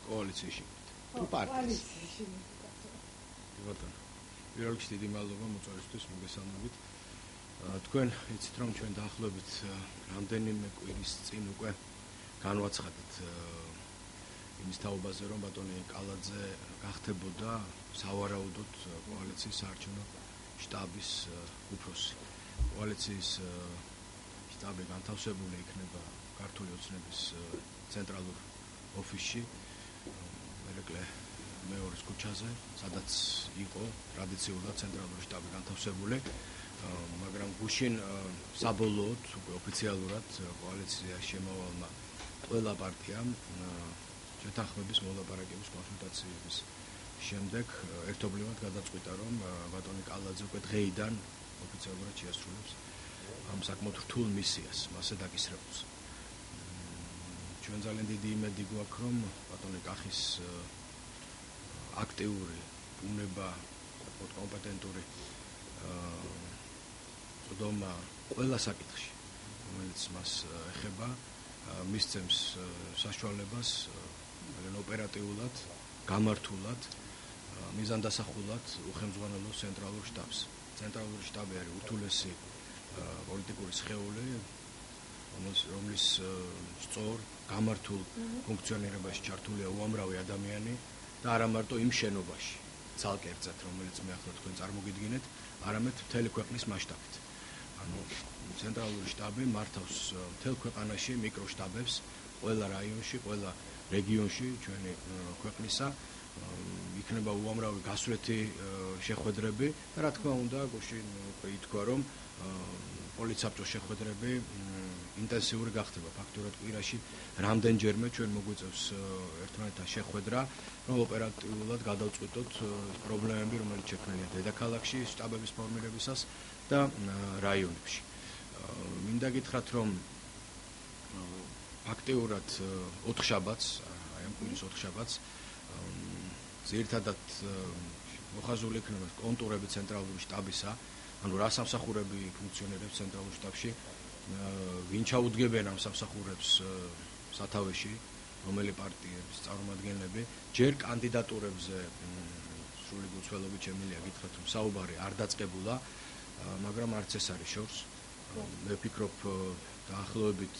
კოალიციაში. თუ პარტიაში. ბატონო. პირველ რიგში დიდი მადლობა მოწვევისთვის, მოგესალმებით. თქვენ იცით რომ ჩვენ დაახლოებით რამდენიმე კვირის წინ უკვე განვაცხადეთ იმის თაობაზე რომ ბატონი კალაძე გახდებოდა სავარაუდოდ კოალიციის საარჩევნო შტაბის უფროსი. კოალიციის შტაბი განთავსებული იქნება ქართული ოცნების ცენტრალურ ოფისში მერეკლე მეორის ქუჩაზე, სადაც იყო ტრადიციულად ცენტრალური შტაბი განთავსებული, მაგრამ გუშინ საბოლოოდ უკვე ოფიციალურად კოალიციაში შემოვალმა ყველა პარტიამ შეთანხმების მოლაპარაკების კონსულტაციების შემდეგ ერთობლივად გადაწყვიტა, რომ ბატონი კალაძე უკვე დღეიდან ოფიციალურად შეასრულებს ამ საკმაოდ რთულ მისიას, მასზე დაკისრებულს. ჩვენ ძალიან დიდი იმედი გვაქვს, რომ ბატონი კახის აქტიური, უნება, კომპეტენტური წვდომა ყველა საკითხში, რომელიც მას ეხება, მისცემს საშუალებას ძალიან ოპერატიულად, გამართულად, მიზანდასახულად უხელმძღვანელოს ცენტრალურ შტაბს. ცენტრალური შტაბი არის ურთულესი პოლიტიკური სხეული, რომლის სწორ, გამართულ ფუნქციონირებაში ჩართულია უამრავი ადამიანი და არა მარტო იმ შენობაში, ცალკე ერთად, რომელიც მე ახლა თქვენ წარმოგიდგინეთ, არამედ მთელი ქვეყნის მასშტაბით. ანუ ცენტრალური შტაბი მართავს მთელ ქვეყანაში მიკროშტაბებს, ყველა რაიონში, ყველა რეგიონში ჩვენი ქვეყნისა, იქნება უამრავი გასვლეთი შეხვედრები და რა თქმა უნდა, გუშინ ითქვა, რომ პოლიცსაბჭოს შეხვედრები ინტენსიური გახდება. ფაქტურად კვირაში რამდენჯერმე ჩვენ მოგვიწევს ერთმანეთთან შეხვედრა, რომ ოპერატიულად გადავწყვიტოთ პრობლემები, რომელიც შექმნილია დედაქალაქში შტაბების ფორმირებისას და რაიონებში. მინდა გითხრათ, რომ ფაქტიურად 4 შაბათს, აი ამ კვირის 4 შაბათს ძირითადად მოხაზული იქნება კონტურები ცენტრალური შტაბისა, ანუ რა სამსახურები ფუნქციონირებს ცენტრალურ შტაბში, ვინ ჩაუდგებენ ამ სამსახურებს სათავეში, რომელი პარტიების წარმომადგენლები, ჯერ კანდიდატურებზე სრული გულწრფელობით შემიძლია გითხრათ, რომ საუბარი არ დაწყებულა, მაგრამ არც ეს არის შორს. მე ვფიქრობ, დაახლოებით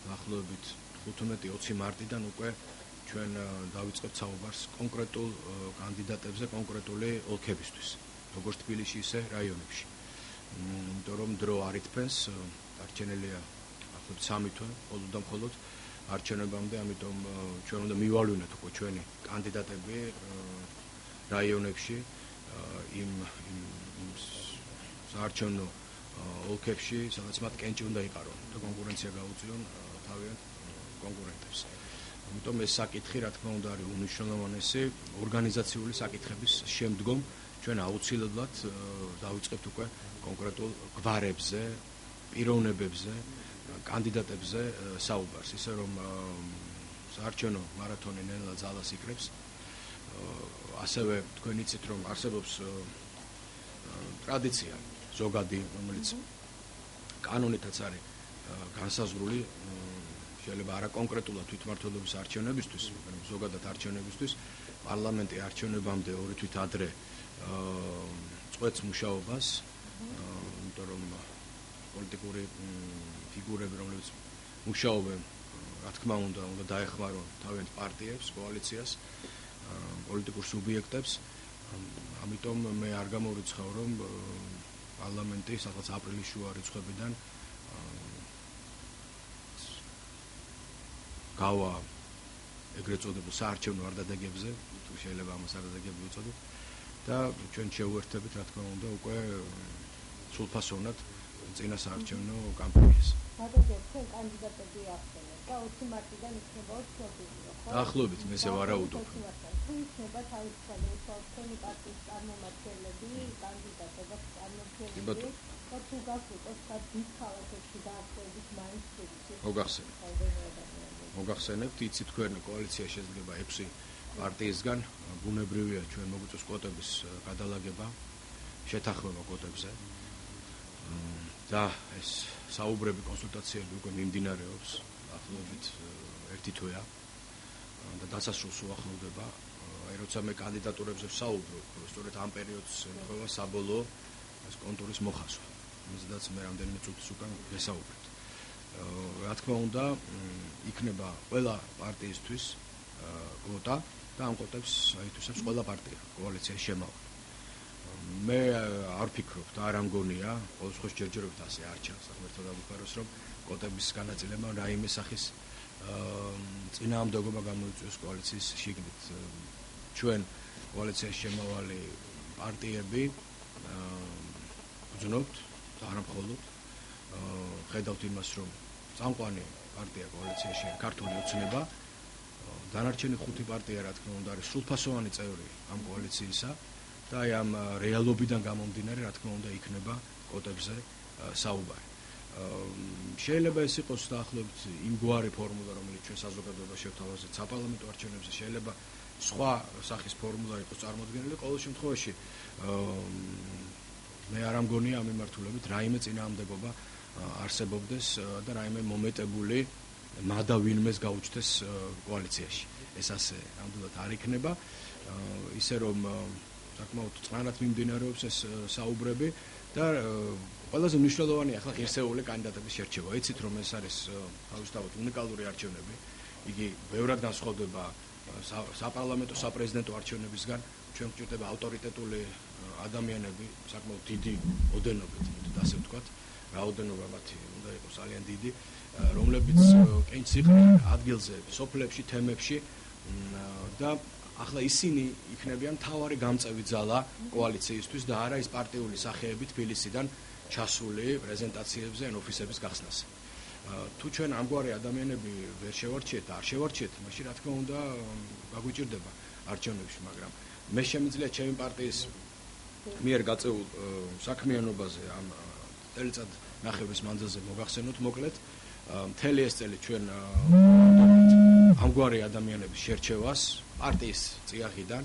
15-20 მარტიდან უკვე ჩვენ დავიწყებთ საუბარს კონკრეტულ კანდიდატებზე, კონკრეტული ოლქებისთვის, როგორც თბილისში, ისე რაიონებში. იმიტომ რომ დრო არ ითფენს, დარჩენილია ახლობთ 3 თვე, მხოლოდ და მხოლოდ არჩევნებამდე, ამიტომ ჩვენ უნდა მივალვინოთ უკვე ჩვენი კანდიდატები რაიონებში, იმ საარჩევნო ოლქებში, სადაც მათ კენჭი უნდა იყარონ და კონკურენცია გაუწიონ თავიანთ კონკურენტებს. ამიტომ ეს საკითხი, რა თქმა უნდა, არის უმნიშვნელოვანესი ორგანიზაციული საკითხების შემდგომ ჩვენ აუცილებლად დავიწყებთ უკვე კონკრეტულ გვარებზე, პიროვნებებზე, კანდიდატებზე საუბარს, ისე რომ საარჩევნო მარათონი ნელა ძალას იკრებს. ასევე თქვენ იცით, რომ არსებობს ტრადიცია ზოგადი, რომელიც კანონითაც არის განსაზღვრული, შეიძლება არა კონკრეტულად თვითმმართველობის არჩევნებისთვის, მაგრამ ზოგადად არჩევნებისთვის პარლამენტი არჩევნებამდე 2 თვით ადრე წყვეტს მუშაობას, იმიტომ რომ პოლიტიკური ფიგურები, რომლებიც მუშაობენ, რა თქმა უნდა დაეხმარონ თავიანთ პარტიებს, კოალიციას, პოლიტიკურ სუბიექტებს. ამიტომ მე არ გამორიცხავ, რომ პარლამენტი სადღაც აპრილის შუა რიცხვებიდან გავა ეგრეთ წოდებულ საარჩევნო არდადეგებზე, თუ შეიძლება ამას არდადეგები უწოდოთ და ჩვენ შევუერთდებით, რა თქმა უნდა, უკვე სრულფასოვნად წინა საარჩევნო კამპანიას. მაგალითად, თქვენ კანდიდატები ახსენეთ და 20 მარტიდან იქნება ოქროთი, ხო? დაახლოებით, მე ესე ვარაუდობ. თუ იქნება შეიძლება თავისუფალი თქვენი პარტიის წარმომადგენლები, კანდიდატები წარმოქმნილი, თუ გასულყოთ დიდ ქალაქებში დაახლოებით მაინც მოგახსენებთ, იცით თქვენ კოალიცია შედგება 6 პარტიისგან, ბუნებრივია ჩვენ მოგვიწევს კვოტების გადალაგება, შეთანხმება კვოტებზე. და ეს საუბრები, კონსულტაციები უკვე მიმდინარეობს, ახლობით 1 თვეა და დასასრულს უახლოვდება. აი როცა მე კანდიდატურებზე ვსაუბრობ, სწორედ ამ პერიოდს ემთხვევა საბოლოო ეს კონტურის მოხაზვა. იმისადაც მე რამდენიმე წუთის უკან ვესაუბრებთ. რა თქმა უნდა, იქნება ყველა პარტიისთვის კვოტა და ამ კვოტებს აითვისებს ყველა პარტია კოალიციაში შემავალი. მე არ ვფიქრობ და არ ამგონია, ყოველ შემთხვევაში ჯერჯერობით ასე არ ჩანს, ღმერთმა დაგუხაროს, რომ კვოტების განაწილება რაიმე სახის წინააღმდეგობა გამოიწვიოს კოალიციის შიგნით. ჩვენ კოალიციაში შემავალი პარტიები ვძნობთ და არა მხოლოდ ხედავთ იმას, რომ წამყვანი პარტია კოალიციაში ქართული ოცნება, დანარჩენი 5 პარტია რა თქმა უნდა არის სრულფასოვანი წევრი ამ კოალიციისა და აი ამ რეალობიდან გამომდინარე რა თქმა უნდა იქნება კვოტებზე საუბარი. შეიძლება ეს იყოს დაახლოებით იმგვარი ფორმულა, რომელიც ჩვენ საზოგადოებას შევთავაზეთ საპარლამენტო არჩევნებზე, შეიძლება სხვა სახის ფორმულა იყოს წარმოქმნილი. ყოველ შემთხვევაში მე არ ამგონია ამ მიმართულებით რაიმე წინააღმდეგობა არსებობდეს და რაიმე მომეტებული მადა ვინმეს გაუჩნდეს კოალიციაში. ეს ასე ნამდვილად არ იქნება. ისე რომ საკმაოდ წყნარად მიმდინარეობს ეს საუბრები და ყველაზე მნიშვნელოვანია ახლა ღირსეული კანდიდატების შერჩევა. იცით რომ ეს არის თავისთავად უნიკალური არჩევნები. იგი ბევრად განსხვავდება საპარლამენტო საპრეზიდენტო არჩევნებისგან. ჩვენ გვჭირდება ავტორიტეტული ადამიანები, საკმაოდ დიდი ოდენობით, მოდით ასე ვთქვათ, რაოდენობა მათი უნდა იყოს ძალიან დიდი, რომლებიც კენჭს იყრიან ადგილზე, სოფლებში, თემებში და ახლა ისინი იქნებიან მთავარი გამწევი ძალა კოალიციისთვის და არა ის პარტიული სახეები თბილისიდან ჩასული პრეზენტაციებზე ან ოფისების გახსნას. თუ ჩვენ ამგვარი ადამიანები ვერ შევარჩიეთ და არ შევარჩიეთ, მაშინ რა თქმა უნდა გაგვიჭირდება არჩევნებში, მაგრამ მე შემიძლია ჩემი პარტიის მიერ გაწეულ საქმიანობაზე ამ წელიწად ნახევრის მანძილზე მოგახსენოთ მოკლედ. მთელი ეს წელი ჩვენ ამგვარი ადამიანების შერჩევას პარტიის წიაღიდან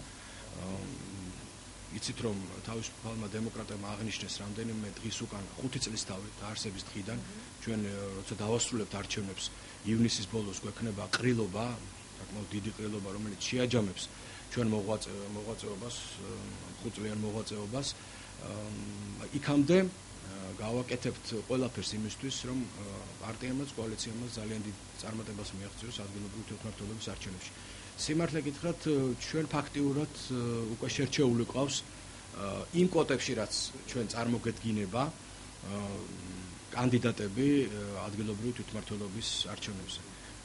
იცით რომ თავისუფალმა დემოკრატებმა აღნიშნეს რამდენიმე დღის უკან 5 წლის თავით დაარსების დღიდან ჩვენ როცა დავასრულებთ არჩევნებს ივნისის ბოლოს გვექნება ყრილობა, საკმაოდ დიდი ყრილობა, რომელიც შეაჯამებს ჩვენ მოღვაწეობას, 5 წლიან მოღვაწეობას. იქამდე გავაკეთებთ ყველაფერს იმისთვის, რომ პარტიამაც, კოალიციამაც ძალიან დიდ წარმატებას მიაღწიოს ადგილობრივი თვითმმართველობის არჩევნებში. სიმართლე გითხრათ, ჩვენ ფაქტიურად უკვე შერჩეული ყავს იმ კვოტებში, რაც ჩვენ წარმოგედგინება კანდიდატები ადგილობრივი თვითმმართველობის არჩევნებზე.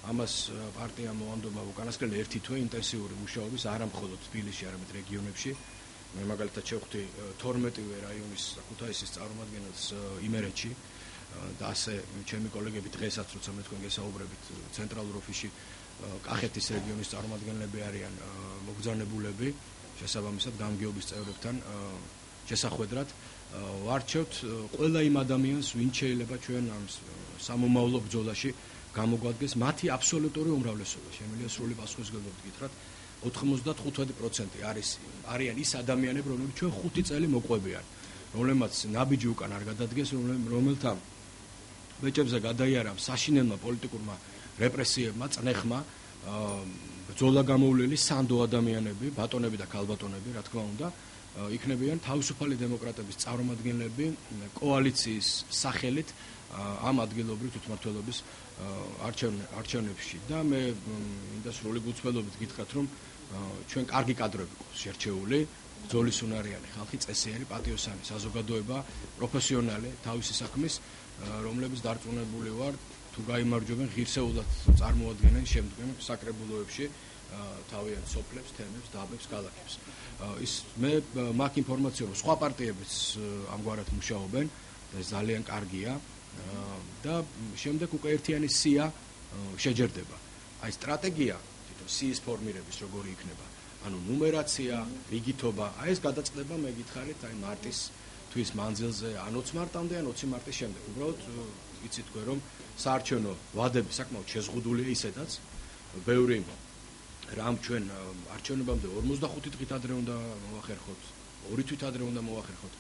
ამას პარტია მოანდომა უკანასკნელი 1 თვე ინტენსიური მუშაობის არა მხოლოდ თბილისში, არამედ რეგიონებში. მე მაგალითად შევხვდი 12-ვე რაიონის ქუთაისის წარმომადგენელს იმერეთში და ასე ჩემი კოლეგები დღესაც როცა მე თქვენ გესაუბრებით ცენტრალურ ოფისში კახეთის რეგიონის წარმომადგენლები არიან მოგზაურნებულები შესაბამისად გამგეობის წევრებთან შესახვედრად ვარჩევთ ყველა იმ ადამიანს ვინც შეიძლება ჩვენ ამ სამომავლო ბრძოლაში გამოგვადგეს მათი აბსოლუტური უმრავლესობა. შემიძლია სრული პასუხისმგებლობით გითხრათ 95% არიან ის ადამიანები, რომლებიც ჩვენ 5 წელი მოყვებიან, რომლებმაც ნაბიჯი უკან არ გადადგეს, რომელთა ბეჭებზე გადაიარა საშინელმა პოლიტიკურმა რეპრესიებმა, წნეხმა, ბრძოლა გამოვლელი სანდო ადამიანები, ბატონები და ქალბატონები, რა თქმა უნდა, იქნებიან თავისუფალი დემოკრატების წარმომადგენლები კოალიციის სახელით ამ ადგილობრივ თვითმმართველობის არჩევნებში და მე მინდა სრული გულწრფელობით გითხრათ, რომ ჩვენ კარგი კადრები გვყავს შერჩეული, ბრძოლისუნარიანი ხალხი, წესიერი, პატიოსანი საზოგადოება, პროფესიონალი თავისი საქმის, რომლებიც დარწმუნებული ვარ, თუ გაიმარჯვებენ, ღირსეულად წარმოადგენენ შემდგომ საკრებულოებში თავიანთ სოფლებს, თემებს, დაბებს, ქალაქებს. მე მაქვს ინფორმაცია, რომ სხვა პარტიებიც ამგვარად მუშაობენ და ეს ძალიან კარგია და შემდეგ უკვე ერთიანი სია შეჯერდება. აი სტრატეგია თვითონ სიის ფორმირების როგორი იქნება, ანუ ნუმერაცია, რიგითობა, აი ეს გადაწყდება მე გითხარით, აი მარტის თვის მანძილზე, ან 20 მარტამდე, ან 20 მარტის შემდეგ. უბრალოდ იცით თქვენ რომ საარჩევნო ვადები საკმაოდ შეზღუდულია ისედაც, ბევრი რამ ჩვენ არჩევნებამდე 45 დღით ადრე უნდა მოვახერხოთ, 2 თვით ადრე უნდა მოვახერხოთ.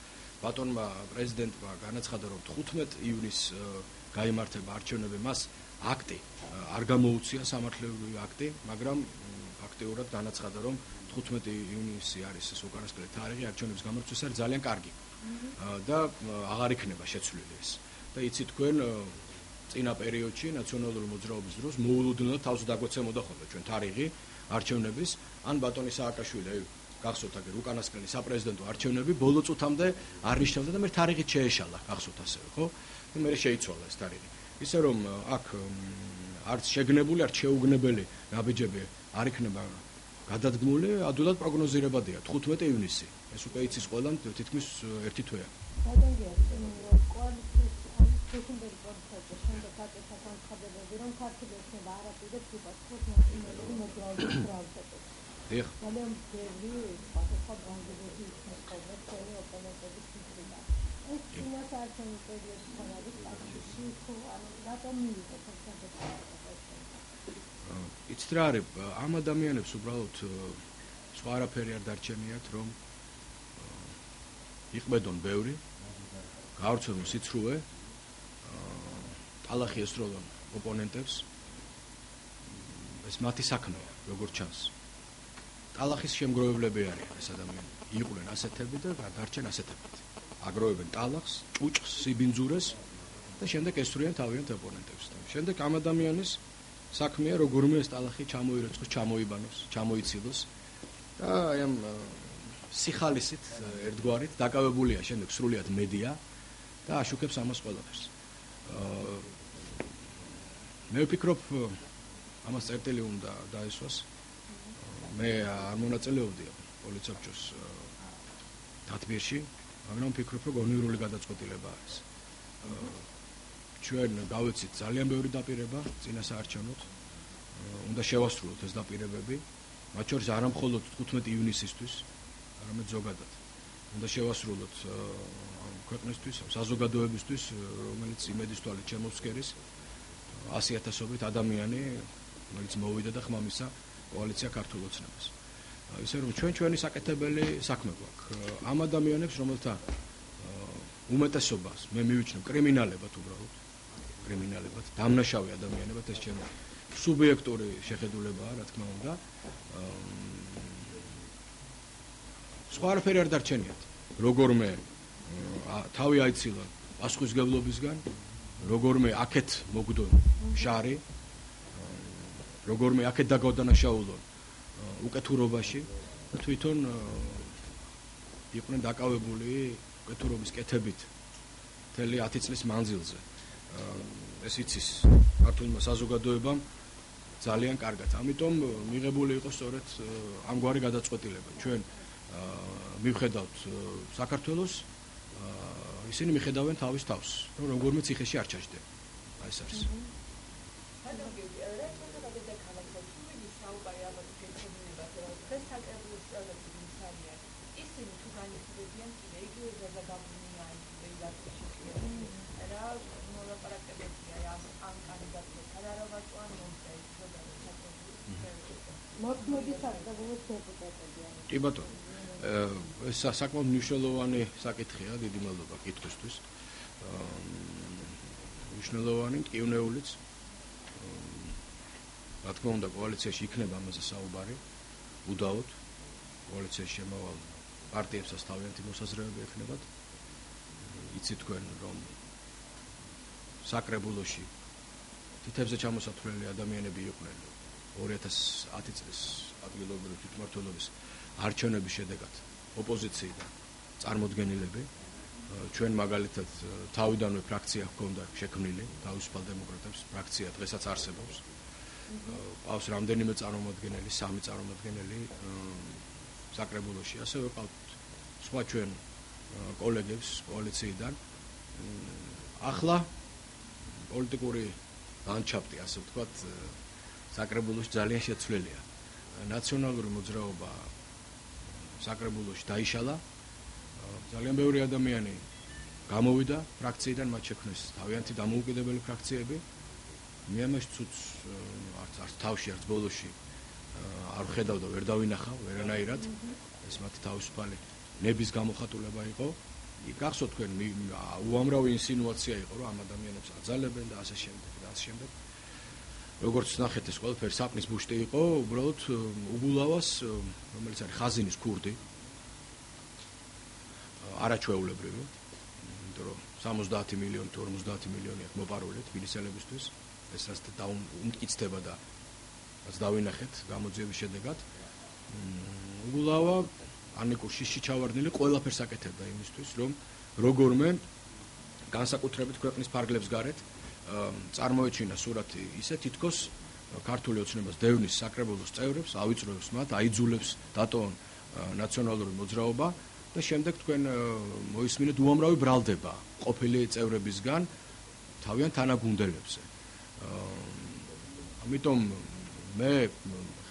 ბატონმა პრეზიდენტმა განაცხადა რომ 15 ივნისს გაიმართება არჩევნები, მას აქტი არ გამოუცია სამართლებრივი აქტი, მაგრამ ფაქტიურად განაცხადა რომ 15 ივნისი არის ეს უკანასკნელი თარიღი არჩევნების გამართვას არის ძალიან კარგი. და აღარ იქნება შეცვლილი ეს. და იცით თქვენ წინა პერიოდში ნაციონალური მოძრაობის დროს მოულოდნელად თავს დაგვეცემოდა ხოლმე ჩვენ თარიღი არჩევნების, ან ბატონი სააკაშვილი გახსოვთ აგერ უკანასკნელი საპრეზიდენტო არჩევნები ბოლო წუთამდე არ ნიშნავდა და მე თარიღით შეეშალა, გახსოვთ ასევე, ხო? და მე შეიცვალა ეს თარიღი. ისე რომ აქ არც შეგნებული, არც შეუგნებელი ნაბიჯები არ იქნება გადადგმული, ადვილად პროგნოზირებადია 15 ივნისი. ეს უკვე იცის ყველამ თითქმის ერთი თვეა. ბატონია, კოალიციის თექნიკური პროცესის შემდეგ აკეთა განცხადებები, რომ ქართული ეთნობა არ აპირებს უპასუხოს ნაციონალური მოძრაობის გრაფიკებს. დიახ. ძალიან ბევრი სხვადასხვა ბრალდებები იქნება ხოლმე თქვენი ოპონენტების მხრიდან. ეს წინასაარჩევნო პერიოდთან არის კავშირში, თუ ანუ რატომ მიიღეთ ეს გადაწყვეტილება? იცით რა არის, ამ ადამიანებს უბრალოდ სხვა არაფერი არ დარჩენიათ, რომ იყბედონ ბევრი, გავრცელონ სიცრუე, ტალახი ესროლონ ოპონენტებს. ეს მათი საქმეა, როგორც ჩანს. ტალახის შემგროვებლები არიან ეს ადამიანები. იყვნენ ასეთები და დარჩენ ასეთებით. აგროვებენ ტალახს, ჭუჭს, სიბინძურეს და შემდეგ ესვრიან თავიანთ ოპონენტებს. შემდეგ ამ ადამიანის საქმეა როგორმე ეს ტალახი ჩამოიროცხოს, ჩამოიბანოს, ჩამოიცილოს და აი ამ სიხალისით ერთგვარით დაკავებულია შემდეგ სრულიად მედია და აშუქებს ამას ყველაფერს. მე ვფიქრობ ამას წერტილი უნდა დაესვას. მე არ მონაწილეობდი პოლიცაბჭოს დათბირში, მაგრამ ვფიქრობ რომ გონივრული გადაწყვეტილება არის. ჩვენ გავეცით ძალიან ბევრი დაპირება წინასაარჩევნოთ. უნდა შევასრულოთ ეს დაპირებები, მათ შორის არა მხოლოდ 15 ივნისისთვის, არამედ ზოგადად. უნდა შევასრულოთ ქვეყნისთვის, საზოგადოებისთვის, რომელიც იმედის თვალით შემოსკერის 100,000-ობით ადამიანი, რომელიც მოვიდა და ხმამისა კოალიცია ქართულ ოცნებას. ისე რომ ჩვენი საკეთებელი საქმე გვაქვს. ამ ადამიანებს, რომელთა უმეტესობას მე მივიჩნევ კრიმინალებად უბრალოდ, კრიმინალებად, დამნაშავე ადამიანებად, ეს ჩემი სუბიექტური შეხედულებაა, რა თქმა უნდა. სხვა არაფერი არ დარჩენიათ. როგორმე თავი აიცილონ პასუხისმგებლობისგან, როგორმე აქეთ მოგდონ შარი, როგორმე აქეთ დაგავდანაშაულონ უკეთურობაში და თვითონ იყვნენ დაკავებული უკეთურობის კეთებით მთელი 10 წლის მანძილზე. ეს იცის ქართულმა საზოგადოებამ ძალიან კარგად. ამიტომ მიღებული იყო სწორედ ამგვარი გადაწყვეტილება. ჩვენ მივხედავთ საქართველოს, ისინი მიხედავენ თავის თავს, რომ როგორმე ციხეში არ ჩაჯდება. აი ეს არის. კი ბატონო, ეს საკმაოდ მნიშვნელოვანი საკითხია, დიდი მადლობა კითხვისთვის. მნიშვნელოვანი, მტკივნეულიც. რა თქმა უნდა, კოალიციაში იქნება ამაზე საუბარი, უდაოდ. კოალიციაში შემავალ პარტიებსაც თავიანთი მოსაზრებები ექნებათ. იცით თქვენ, რომ საკრებულოში თითებზე ჩამოსათვლელი ადამიანები იყვნენ 2010 წლის ადგილობრივი თვითმმართველობის არჩევნების შედეგად ოპოზიციიდან წარმოდგენილები. ჩვენ მაგალითად თავიდანვე ფრაქცია ჰქონდა შექმნილი, თავისუფალ დემოკრატებს ფრაქცია დღესაც არსებობს. ყავს რამდენიმე წარმომადგენელი, 3 წარმომადგენელი საკრებულოში. ასევე ყავთ სხვა ჩვენ კოლეგებს კოალიციიდან. ახლა პოლიტიკური ლანდშაფტი, ასე ვთქვათ, საკრებულოში ძალიან შეცვლილია. ნაციონალური მოძრაობა საკრებულოში დაიშალა, ძალიან ბევრი ადამიანი გამოვიდა ფრაქციიდან, მათ შექმნეს თავიანთი დამოუკიდებელი ფრაქციები. მე ამას ცუც არც თავში არც ბოლოში არ ხედავდა, ვერ დავინახავ ვერანაირად. ეს მათი თავისუფალი ნების გამოხატულება იყო. გახსოვთ თქვენ უამრავი ინსინუაცია იყო, რომ ამ ადამიანებს აძალებენ და ასე შემდეგ და ასე შემდეგ. როგორც ნახეთ, ეს ყველაფერი საპნის ბუშტი იყო, უბრალოდ უგულავას, რომელიც არის ხაზინის ქურდი, არაჩვეულებრივი, იმიტომ რომ 70 მილიონი თუ 50 მილიონი აქვს მოპარული თბილისელებისთვის, ეს რაც უმტკიცდება და რაც დავინახეთ გამოძიების შედეგად. უგულავა ანიკურ შიში ჩავარდნილი ყველაფერს აკეთებდა იმისთვის, რომ როგორმე განსაკუთრებით ქვეყნის ფარგლებს გარეთ წარმოეჩინა სურათი ისე თითქოს ქართული ოცნებას დევნის საკრებულოს წევრებს, ავიწროებს მათ, აიძულებს დატოვონ ნაციონალური მოძრაობა და შემდეგ თქვენ მოისმინეთ უამრავი ბრალდება ყოფილი წევრებისგან თავიანთ თანაგუნდელებზე. ამიტომ მე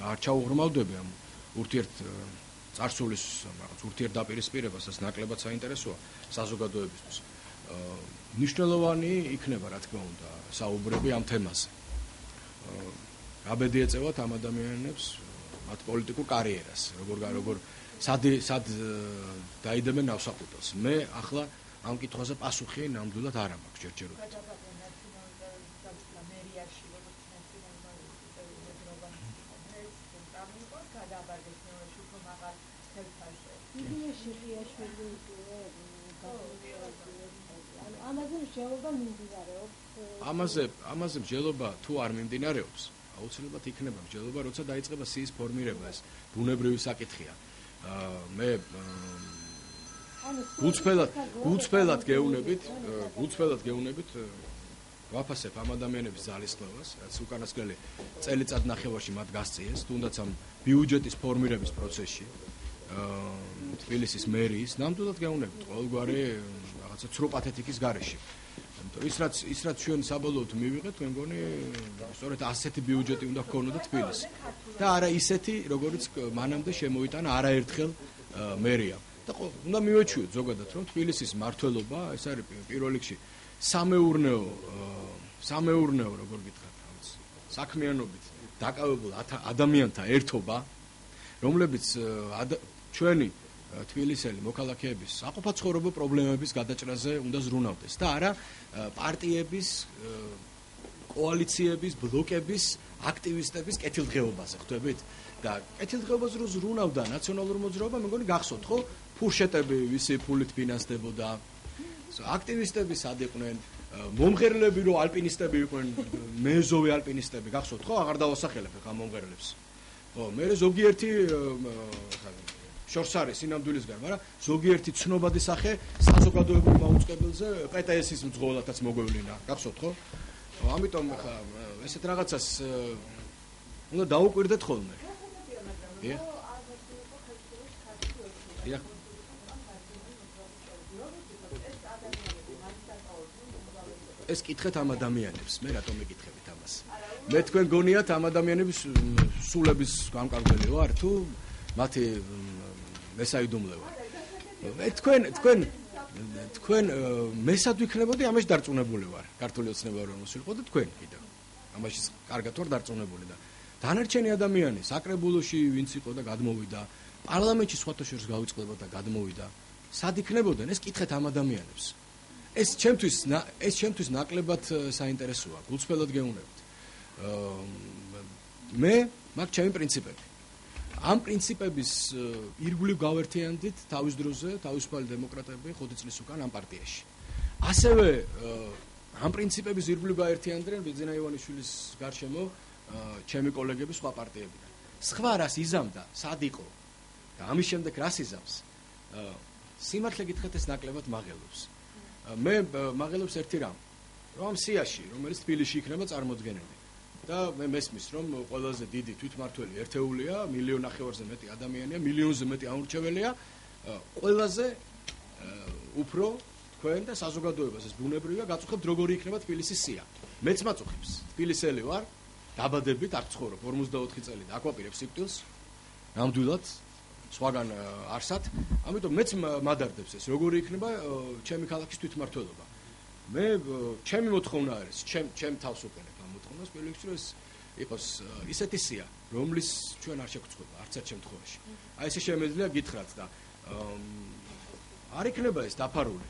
არ ჩაუღრმავდები ამ ურთიერთ წარსულის რაღაც ურთიერთდაპირისპირებასაც ნაკლებად საინტერესოა საზოგადოებისთვის. მნიშვნელოვანი იქნება, რა თქმა უნდა, საუბრები ამ თემაზე. აბედი ეწევათ ამ ადამიანებს მათ პოლიტიკურ კარიერას, როგორ სად დაიდებენ ნავსაყუდელს. მე ახლა ამ კითხვაზე პასუხი ნამდვილად არ მაქვს ჯერჯერობით. ამაზე მსჯელობა თუ არ მიმდინარეობს, აუცილებლად იქნება მსჯელობა, როცა დაიწყება სიის ფორმირება, ეს ბუნებრივი საკითხია. მე გულწრფელად გეუბნებით ვაფასებ ამ ადამიანების ძალისხმევას, რაც უკანასკნელი წელიწად ნახევარში მათ გასწიეს, თუნდაც ამ ბიუჯეტის ფორმირების პროცესში. თბილისის მერიის ნამდვილად გეუბნებით ყოველგვარი რაღაცა ცრუ პათეტიკის გარეშე. ის რაც ჩვენ საბოლოოდ მივიღეთ, მე მგონი სწორედ ასეთი ბიუჯეტი უნდა ჰქონოდა თბილისი და არა ისეთი, როგორც მანამდე შემოიტანა არაერთხელ მერიამ. და უნდა მივეჩვიოთ ზოგადად, რომ თბილისის მმართველობა, ეს არის პირველ რიგში სამეურნეო, როგორ გითხრათ, საქმიანობით დაკავებულ ადამიანთა ერთობა, რომლებიც ჩვენი თბილისელი მოქალაქეების საყოფაცხოვრებო პრობლემების გადაჭრაზე უნდა ზრუნავდეს და არა პარტიების, კოალიციების, ბლოკების, აქტივისტების კეთილდღეობაზე, ხვდებით? და კეთილდღეობაზე რო ზრუნავდა ნაციონალური მოძრაობა, მე მგონი გახსოვთ, ხო? ფურშეტები ვისი ფულით ფინანსდებოდა, აქტივისტები სად იყვნენ, მომღერლები რო ალპინისტები იყვნენ, მეზოვე ალპინისტები, გახსოვთ, ხო? აღარ დავასახელებ ახლა მომღერლებს. ხო, მე ზოგიერთი შორს არის სინამდვილისგან, მაგრამ ზოგიერთი ცნობადი სახე საზოგადოებრივ მაუწყებელზე პტს-ის მძღოლათაც მოგვევლინა. გახსოვთ, ხო? ამიტომ ხა ესეთ რაღაცას უნდა დაუკვირდეთ ხოლმე. ეს კითხეთ ამ ადამიანებს, მე რატომ მეკითხებით ამას? მე თქვენ გონიათ ამ ადამიანების სულების გამკარგველი ვარ თუ მათი მესაიდუმლე ვარ? თქვენ მესად ვიქნებოდი, ამაში დარწმუნებული ვარ. ქართული ოცნება რომ მოსულიყო და თქვენ კიდევ ამაში კარგად ვარ დარწმუნებული და დანარჩენი ადამიანი საკრებულოში ვინც იყო და გადმოვიდა, პარლამენტში სხვათა შორის გავიწყდება და გადმოვიდა. სად იქნებოდნენ? ეს კითხეთ ამ ადამიანებს. ეს ჩემთვის ნაკლებად საინტერესოა, გულწრფელად გეუბნებით. მე მაქვს ჩემი პრინციპები. ამ პრინციპების ირგვლივ გავერთიანდით თავის დროზე თავისუფალი დემოკრატები ხუთი წლის უკან ამ პარტიაში. ასევე ამ პრინციპების ირგვლივ გაერთიანდრენ ბიძინა ივანიშვილის გარშემო ჩემი კოლეგები სხვა პარტიებიდან. სხვა რას იზამდა, სად იყო და ამის შემდეგ რას იზამს? სიმართლე გითხრათ, ეს ნაკლებად მაღელობს. მე მაღელობს ერთი რამ, რომ ამ სიაში, რომელიც თბილისში იქნება წარმოდგენილი. და მე მესმის, რომ ყველაზე დიდი თვითმმართველი ერთეულია, 1.5 მილიონზე მეტი ადამიანია, 1 მილიონზე მეტი აურჩეველია, ყველაზე უფრო თქვენ და საზოგადოებას ეს ბუნებრივია გაწუხებთ როგორი იქნება თბილისის სია. მეც მაწუხებს. თბილისელი ვარ, დაბადებით, აქ ცხოვრობ 44 წელი და აკვაპირებ სიკვდილს. ნამდვილად სხვაგან არსად. ამიტომ მეც მადარდებს ეს როგორი იქნება ჩემი ქალაქის თვითმმართველობა. მე ჩემი მოთხოვნა არის, ჩემ თავს უყენებ ამ მოთხოვნას, პირველ რიგში ეს იყოს ისეთი სია, რომლის ჩვენ არ შეგწყვეტა არც ერთ შემთხვევაში. აი ესე შემეძლია გითხრათ და არ იქნება ეს დაფარული.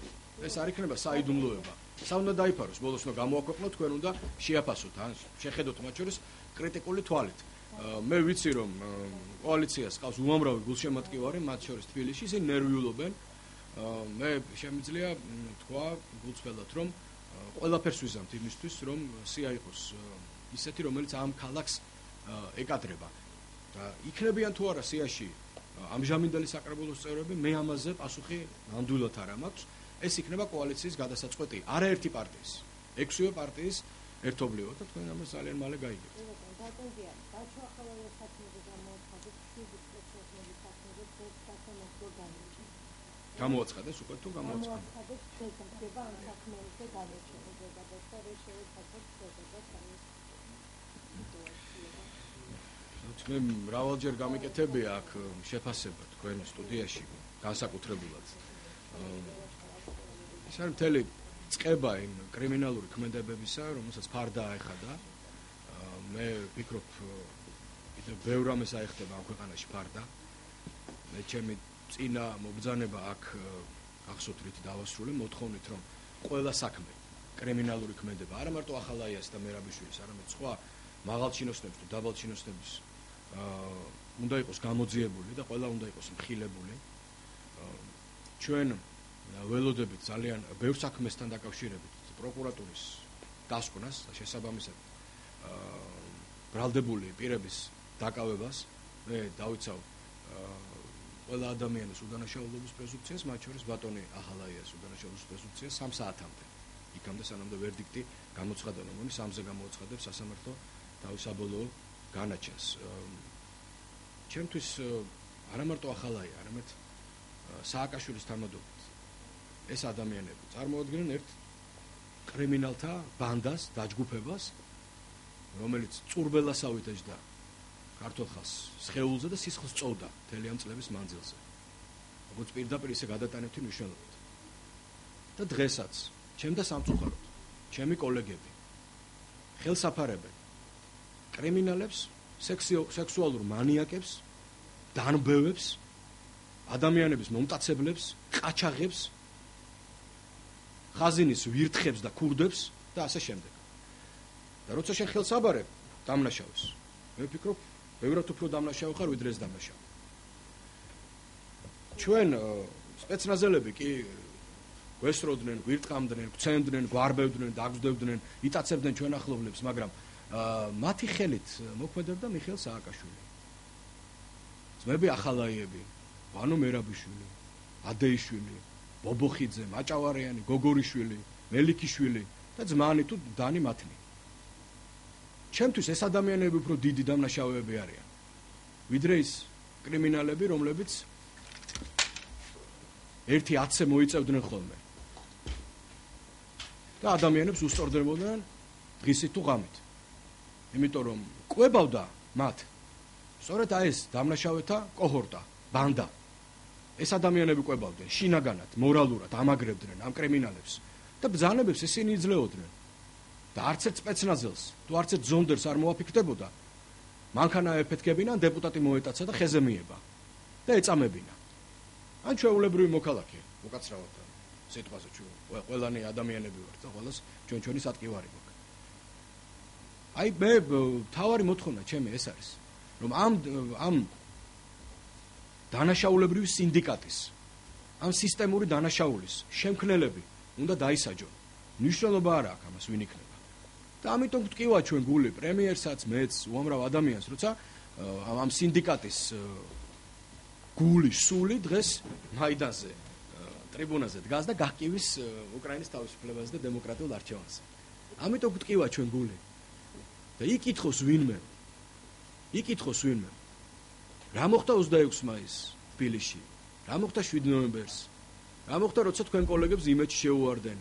ეს არ იქნება საიდუმლოება. საუნდა დაიფაროს, ბოლოს უნდა გამოაქვეყნოთ, თქვენ უნდა შეაფასოთ, ან შეხედოთ მათ შორის კრიტიკული თვალით. მე ვიცი რომ კოალიციას ყავს უამრავი გულშემატკივარი, მათ შორის თბილისში, ისინი ნერვიულობენ. მე შემიძლია თქვა გულწრფელად რომ ყველაფერს ვიზამთ იმისთვის რომ სია იყოს ისეთი რომელიც ამ ქალაქს ეკადრება და იქნებიან თუ არა სიაში ამჟამინდელი საკრებულოს წევრები მე ამაზე პასუხი ნამდვილად არ მაქვს ეს იქნება კოალიციის გადასაწყვეტი არაერთი პარტიის 6-ვე პარტიის ერთობლივად და თქვენ ამას ძალიან მალე გაიგებთ. გამოაცხადეს უკვე თუ გამოაცხადეს? მე მრავალჯერ გამიკეთებია აქ შეფასება თქვენ სტუდიაში განსაკუთრებულად. ეს არის მთელი წყება იმ კრიმინალური ქმედებებისა, რომელსაც ფარდა აეხადა. მე ვფიქრობ, კიდევ ბევრ რამეს აეხდება ამ ქვეყანაში ფარდა. მე ჩემი წინა მობრძანება აქ გახსოვთ რითი დავასრულე მოთხოვნით რომ ყველა საქმე კრიმინალური ქმედება არა მარტო ახალაიას და მერაბიშვილის არამედ სხვა მაღალჩინოსნების თუ დაბალჩინოსნების უნდა იყოს გამოძიებული და ყველა უნდა იყოს მხილებული. ჩვენ ველოდებით ძალიან ბევრ საქმესთან დაკავშირებით პროკურატურის დასკვნას და შესაბამისად ბრალდებული პირების დაკავებას მე დავიცავ ყველა ადამიანის უდანაშაულობის პრეზუმპციას, მათ შორის ბატონი ახალაიას უდანაშაულობის პრეზუმპციას 3 საათამდე. იქამდე სანამდე ვერდიქტი გამოცხადა, რომ 3-ზე გამოაცხადებს სასამართლო თავის საბოლოო განაჩენს. ჩემთვის არა მარტო ახალაია, არამედ სააკაშვილის თანამდებობით ეს ადამიანები წარმოადგენენ ერთ კრიმინალთა ბანდას, დაჯგუფებას, რომელიც წურბელასავით ეჯდა ქართულ ხალხს სხეულზე და სისხლს წოვდა მთელი ამ წლების მანძილზე. როგორც პირდაპირ ისე გადატანებთი მნიშვნელობით. და დღესაც ჩემ და სამწუხაროდ ჩემი კოლეგები ხელსაფარებენ კრიმინალებს, სექსუალურ მანიაკებს, დანბევებს, ადამიანების მომტაცებლებს, ყაჩაღებს, ხაზინის ვირთხებს და ქურდებს და ასე შემდეგ. და როცა შენ ხელსაბარებ დამნაშავეს, მე ვფიქრობ ბევრად უფრო დამნაშავე ხარ ვიდრე ეს დამნაშავე. ჩვენ სპეცნაზელები კი გვესროდნენ, გვირტყამდნენ, გვცემდნენ, გვარბევდნენ, დაგზდებდნენ, იტაცებდნენ ჩვენ ახლობლებს, მაგრამ მათი ხელით მოქმედებდა მიხეილ სააკაშვილი. ძმები ახალაიები, ვანო მერაბიშვილი, ადეიშვილი, ბობოხიძე, მაჭავარიანი, გოგორიშვილი, მელიქიშვილი და ძმანი თუ დანი მათნი. ჩემთვის ეს ადამიანები უფრო დიდი დამნაშავეები არიან. ვიდრე ის კრიმინალები, რომლებიც 1-10-ზე მოიწევდნენ ხოლმე. და ადამიანებს უსწორდებოდნენ დღისით თუ ღამით. იმიტომ რომ კვებავდა მათ სწორედ ეს დამნაშავეთა კოჰორტა, ბანდა. ეს ადამიანები კვებავდნენ შინაგანად, მორალურად ამაგრებდნენ ამ კრიმინალებს და ბრძანებებს ისინი იძლეოდნენ. და არც ერთ სპეცნაზელს, თუ არც ერთ ზონდერს არ მოაფიქრდებოდა, მანქანა ეფეთქებინა, დეპუტატი მოეტაცა და ხეზე მიება და ეწამებინა. ან ჩვეულებრივი მოქალაქე, უკაცრავად სიტყვაზე ყველანი ადამიანები ვართ და ყველას ჩვენი სატკივარი გვაქვს. აი მე თავარი მოთხოვნა ჩემი ეს არის, რომ ამ დანაშაულებრივი სინდიკატის, ამ სისტემური დანაშაულის შემქმნელები უნდა დაისაჯონ. მნიშვნელობა არ აქვს ამას ვინ იქნება. და ამიტომ გვტკივა ჩვენ გული პრემიერსაც, მეც, უამრავ ადამიანს, როცა ამ სინდიკატის გული, სული დღეს მაიდანზე, ტრიბუნაზე დგას და გაჰკივის უკრაინის თავისუფლებაზე და დემოკრატიულ არჩევანზე. ამიტომ გვტკივა ჩვენ გული. და იკითხოს ვინმე. რა მოხდა 26 მაისს თბილისში? რა მოხდა 7 ნოემბერს? რა მოხდა როცა თქვენ კოლეგებს იმედში შეუვარდნენ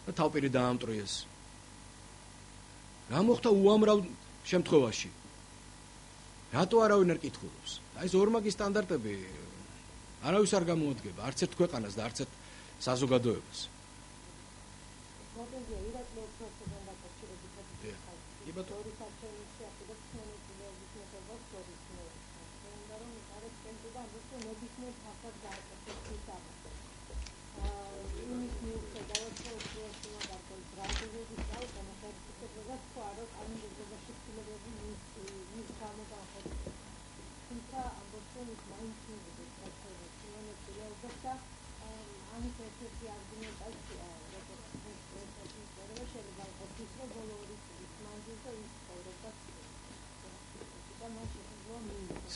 და თავპირი დაამტრიეს? რა მოხდა უამრავ შემთხვევაში? რატო არავინ არ კითხულობს? აი ეს ორმაგი სტანდარტები არავის არ გამოუდგება, არც ერთ ქვეყანას და არც ერთ საზოგადოებას.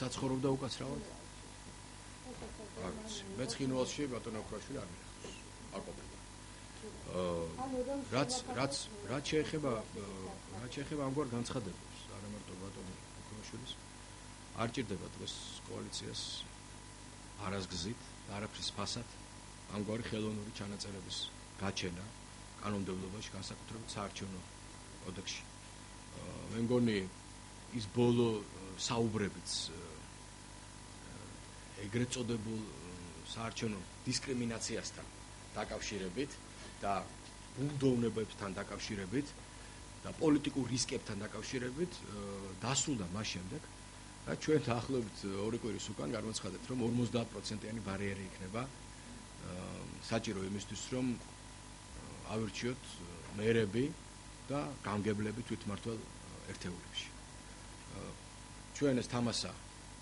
საცხოვრობდა უკაცრავად? არ ვიცი. მეც ხინვალში ბატონო ოქრაშვილი არ მიხავს. აკობება. რაც შეეხება ამგვარ განცხადებებს, არა მარტო ბატონო ოქრაშვილის, არ ჭირდება დღეს კოალიციას არასგზით, არაფრის ფასად ამგვარი ხელოვნური ჩანაწერების გაჩენა კანონმდებლობაში, განსაკუთრებით საარჩევნო კოდექსში. მე მგონი ის ბოლო საუბრებიც ეგრეთ წოდებულ საარჩევნო დისკრიმინაციასთან დაკავშირებით და ბუნდოვნებებთან დაკავშირებით და პოლიტიკურ რისკებთან დაკავშირებით დასრულდა მას შემდეგ, რაც ჩვენ დაახლოებით 2 კვირის უკან გამოცხადებთ, რომ 50%-იანი ბარიერი იქნება საჭირო იმისთვის, რომ ავირჩიოთ მერები და გამგებლები თვითმმართველ ერთეულებში. ჩვენ ეს თამასა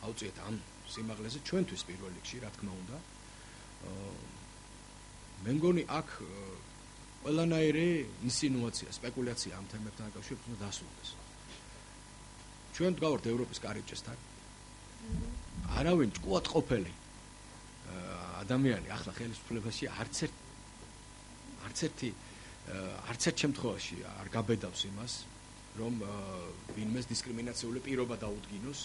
ავწიეთ ამ სიმაღლეზე ჩვენთვის პირველ რიგში, რა თქმა უნდა. მე მგონი აქ ყველანაირი ინსინუაცია, სპეკულაცია ამ თემებთან დაკავშირებით უნდა დასრულდეს. ჩვენ ვდგავართ ევროპის კარიბჭესთან. არავინ ჭკუად ყოფილი ადამიანი ახლა ხელისუფლებაში არც ერთ შემთხვევაში არ გაბედავს იმას, რომ ვინმეს დისკრიმინაციული პირობა დაუდგინოს,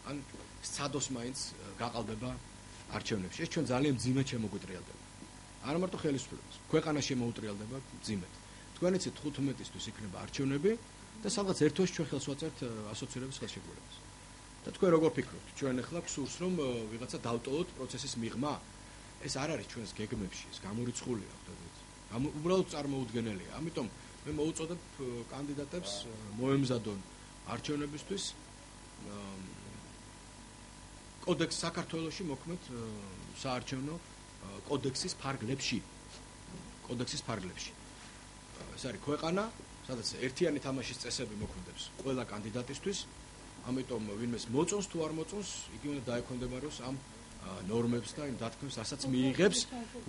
ან სცადოს მაინც გაყალბება არჩევნებში. ეს ჩვენ ძალიან მძიმედ შემოგვიტრიალდება. არა მარტო ხელისუფლებას, ქვეყანა შემოუტრიალდება მძიმედ. თქვენ იცით 15-ისთვის იქნება არჩევნები და სადღაც ერთვაში ჩვენ ხელს ვაწერთ ასოცირების ხელშეკრულებას. და თქვენ როგორ ფიქრობთ? ჩვენ ახლა გსურს რომ ვიღაცა დავტოვოთ პროცესის მიღმა? ეს არ არის ჩვენს გეგმებში, ეს გამორიცხულია, ხვდებით. უბრალოდ წარმოუდგენელია. ამიტომ მე მოუწოდებ კანდიდატებს მოემზადონ არჩევნებისთვის კოდექს საქართველოში მოქმედ საარჩევნო კოდექსის ფარგლებში. ეს არის ქვეყანა, სადაც ერთიანი თამაშის წესები მოქმედებს ყველა კანდიდატისთვის. ამიტომ ვინმეს მოწონს თუ არ მოწონს, იგი უნდა დაექვემდებაროს ამ ნორმებს და იმ დათქმებს, რასაც მიიღებს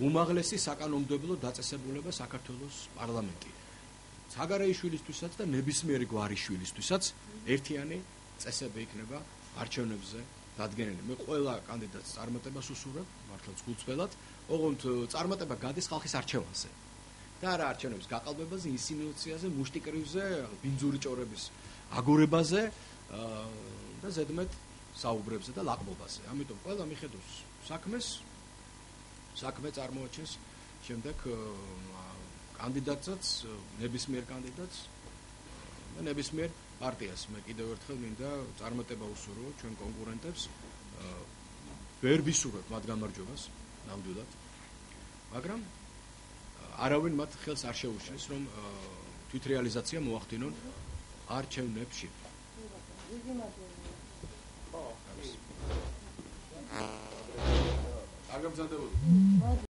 უმაღლესი საკანონმდებლო დაწესებულება საქართველოს პარლამენტი. საგარეიშვილისთვისაც და ნებისმიერი გვარი შვილისთვისაც ერთიანი წესები იქნება არჩევნებზე დადგენილი. მე ყველა კანდიდატს წარმატებას უსურვებ, მართლაც გულწრფელად, ოღონდ წარმატება გადის ხალხის არჩევანზე. და არა არჩევნების გაყალბებაზე, ინსინუაციაზე, მუშტიკრივზე, ბინძური ჭორების აგორებაზე და ზედმეტ საუბრებზე და ლაყბობაზე. ამიტომ ყველა მიხედავს საქმე წარმოაჩენს შემდეგ კანდიდატსაც, ნებისმიერ კანდიდატს და ნებისმიერ პარტიას. მე კიდევ ერთხელ მინდა წარმატება უსურვო ჩვენ კონკურენტებს. ვერ ვისურვებ მათ გამარჯვებას, ნამდვილად. მაგრამ არავინ მათ ხელს არ შეუშლის, რომ თვითრეალიზაცია მოახდინონ არჩევნებში. აგამზადებოდი.